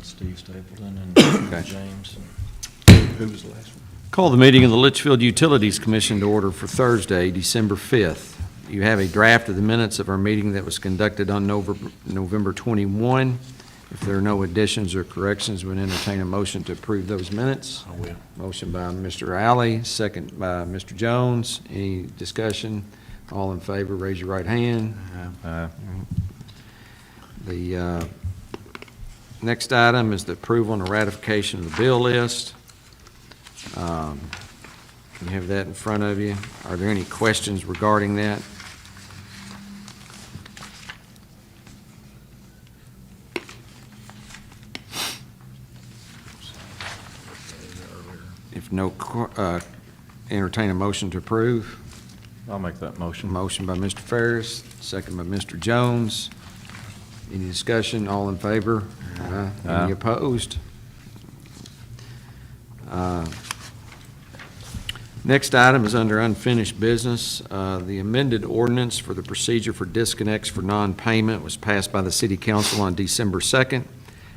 and Steve Stapleton and James. Who was the last one? Call the meeting of the Leitchfield Utilities Commission to order for Thursday, December 5th. You have a draft of the minutes of our meeting that was conducted on November 21. If there are no additions or corrections, we'd entertain a motion to approve those minutes. I will. Motion by Mr. Alley, second by Mr. Jones. Any discussion? All in favor, raise your right hand. The next item is the approval and ratification of the bill list. You have that in front of you. Are there any questions regarding that? If no, entertain a motion to approve. I'll make that motion. Motion by Mr. Ferris, second by Mr. Jones. Any discussion? All in favor? Any opposed? Next item is under unfinished business. The amended ordinance for the procedure for disconnects for non-payment was passed by the City Council on December 2nd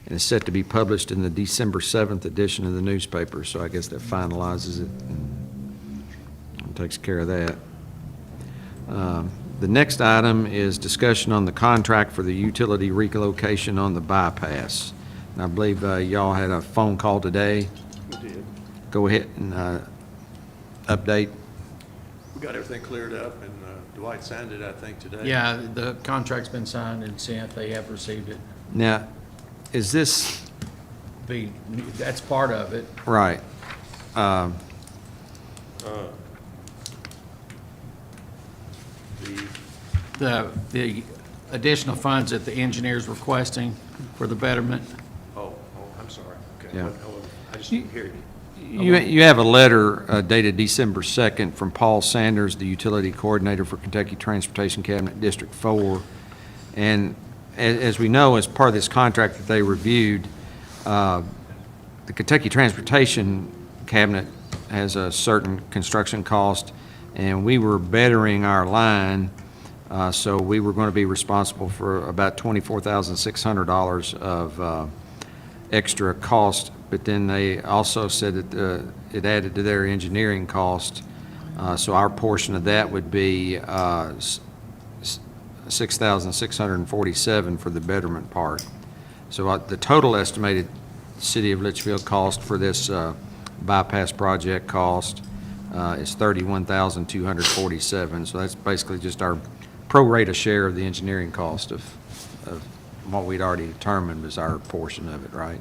and is set to be published in the December 7th edition of the newspaper. So I guess that finalizes it and takes care of that. The next item is discussion on the contract for the utility relocation on the bypass. And I believe y'all had a phone call today. We did. Go ahead and update. We got everything cleared up, and Dwight signed it, I think, today. Yeah, the contract's been signed and sent. They have received it. Now, is this That's part of it. right? The additional funds that the engineer's requesting for the betterment. Oh, I'm sorry. Okay. Yeah. I just didn't hear you. You have a letter dated December 2nd from Paul Sanders, the utility coordinator for Kentucky Transportation Cabinet District 4. And as we know, as part of this contract that they reviewed, the Kentucky Transportation Cabinet has a certain construction cost, and we were bettering our line, so we were going to be responsible for about $24,600 of extra cost. But then they also said that it added to their engineering cost, so our portion of that would be $6,647 for the betterment part. So the total estimated City of Leitchfield cost for this bypass project cost is $31,247. So that's basically just our pro rata share of the engineering cost of what we'd already determined was our portion of it, right?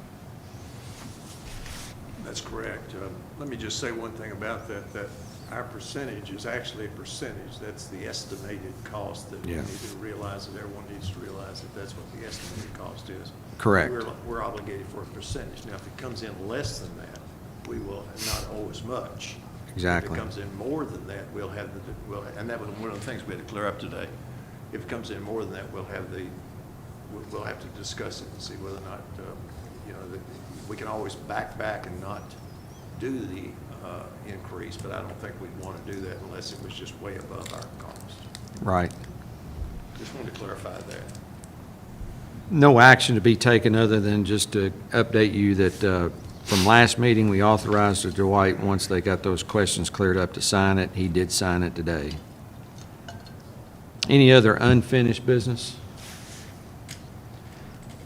That's correct. Let me just say one thing about that our percentage is actually a percentage. That's the estimated cost that we need to realize, that everyone needs to realize that that's what the estimated cost is. Correct. We're obligated for a percentage. Now, if it comes in less than that, we will not owe as much. Exactly. If it comes in more than that, and that was one of the things we had to clear up today. If it comes in more than that, we'll have to discuss it and see whether or not, we can always back and not do the increase, but I don't think we'd want to do that unless it was just way above our cost. Right. Just wanted to clarify that. No action to be taken other than just to update you that from last meeting, we authorized Dwight, once they got those questions cleared up, to sign it. He did sign it today. Any other unfinished business?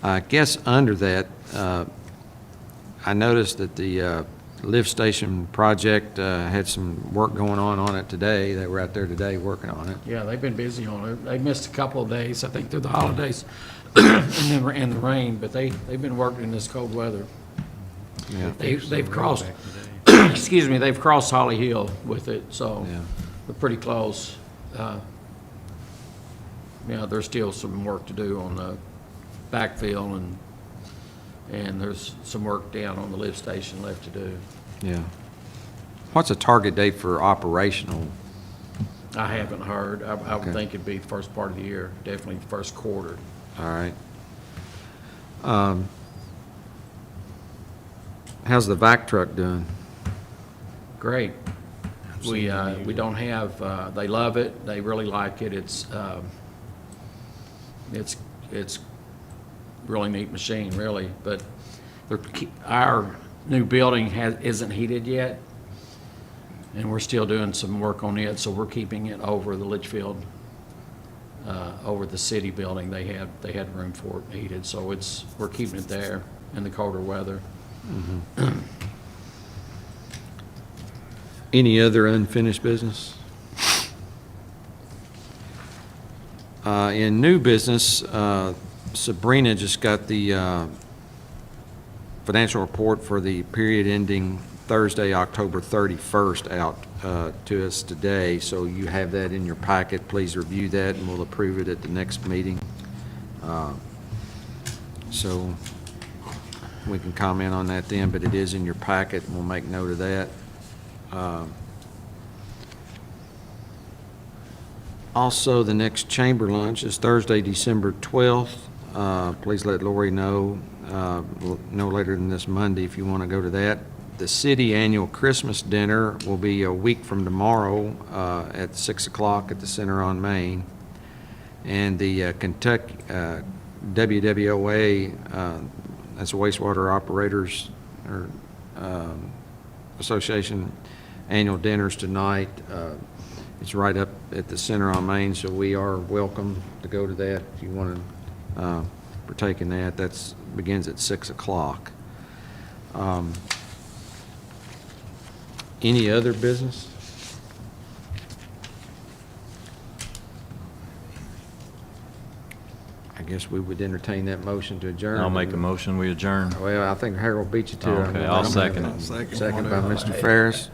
I guess under that, I noticed that the lift station project had some work going on it today. They were out there today working on it. Yeah, they've been busy on it. They missed a couple of days, I think, through the holidays and the rain, but they've been working in this cold weather. Yeah. They've crossed, excuse me, they've crossed Holly Hill with it, so Yeah. we're pretty close. There's still some work to do on the backfill, and there's some work down on the lift station left to do. Yeah. What's a target date for operational? I haven't heard. I Okay. would think it'd be the first part of the year, definitely the first quarter. All right. How's the vac truck doing? Great. We don't have, they love it. They really like it. It's really neat machine, really. But Our new building isn't heated yet, and we're still doing some work on it, so we're keeping it over the Leitchfield, over the city building. They had room for it heated, so we're keeping it there in the colder weather. Any other unfinished business? In new business, Sabrina just got the financial report for the period ending Thursday, October 31st out to us today, so you have that in your packet. Please review that, and we'll approve it at the next meeting. So we can comment on that then, but it is in your packet, and we'll make note of that. Also, the next chamber lunch is Thursday, December 12th. Please let Lori know no later than this Monday if you want to go to that. The city annual Christmas dinner will be a week from tomorrow at 6 o'clock at the Center on Main. And the Kentucky WWOA, that's Wastewater Operators Association annual dinners tonight. It's right up at the Center on Main, so we are welcome to go to that if you want to partake in that. That begins at 6 o'clock. Any other business? I guess we would entertain that motion to adjourn. I'll make a motion, we adjourn. Well, I think Harold beat you to it. Okay, I'll second it. Second by Mr. Ferris.